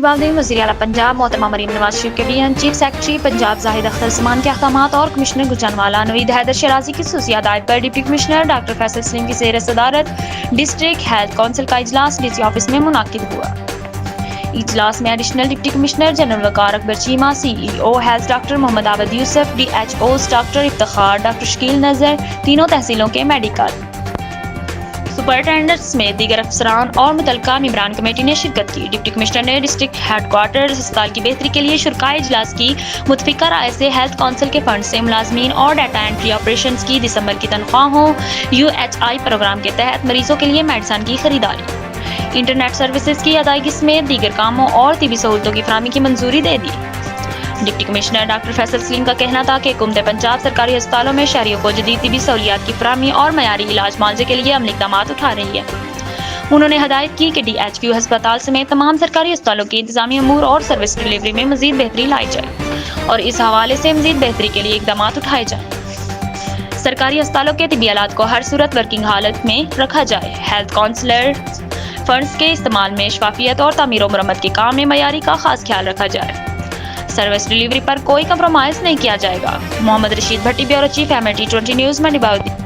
निबाउद्दीन, वज़ीर आला पंजाब मोहतरमा मरीम नवाज शरीफ के बयान, चीफ सेक्रेटरी पंजाब जाहिद अख्तर समान के अहकामात और कमिश्नर गुलजानवाला नवीद हैदर शराजी की खसूसी हदायत पर deputy commissioner doctor Faisal Salim की ज़ेर सदारत डिस्ट्रिक्ट हेल्थ काउंसिल का इजलास डीसी ऑफिस में मुनाकिद हुआ। इजलास में additional deputy commissioner general Waqar Akbar Cheema, CEO health doctor Mohammad Abad Yusuf, DHOs doctor Iftikhar, doctor Shakeel Nazar, तीनों तहसीलों के मेडिकल सुपरिटेंडेंट समेत दीगर अफसरान और मुतलका मेंबरान कमेटी ने शिरकत की। डिप्टी कमिश्नर ने डिस्ट्रिक्ट हेडक्वार्टर अस्पताल की बेहतरी के लिए शुरकाए इजलास की मुतफिका राय से हेल्थ काउंसिल के फंड से मुलाजमीन और डाटा एंट्री ऑपरेशंस की दिसंबर की तनख्वाहों, UHI प्रोग्राम के तहत मरीजों के लिए मेडिसिन की खरीदारी, इंटरनेट सर्विसेज की अदायगी समेत दीगर कामों और तिबी सहूलतों की फराहमी की मंजूरी दे दी। Deputy commissioner doctor Faisal Saleem का कहना था कि हुकूमत पंजाब सरकारी अस्पतालों में शहरियों को जदीद तिबी सहूलियात की फराहमी और मयारी इलाज मुआवजे के लिए अमली इक़दाम उठा रही है। उन्होंने हदायत की कि DHQ अस्पताल समेत तमाम सरकारी अस्पतालों की इंतजामी अमूर और सर्विस डिलीवरी में मजीद बेहतरी लाई जाए और इस हवाले से मजीद बेहतरी के लिए इक़दाम उठाए जाए। सरकारी अस्पतालों के तिबी आलात को हर सूरत वर्किंग हालत में रखा जाए। हेल्थ काउंसलर फंड्स के इस्तेमाल में शफाफियत और तामीर और मरम्मत के काम में मयारी का खास ख्याल रखा जाए। सर्विस डिलीवरी पर कोई कंप्रोमाइज नहीं किया जाएगा। मोहम्मद रशीद भट्टी, ब्यूरो चीफ, MIT 20 न्यूज़, निबाउद्दीन।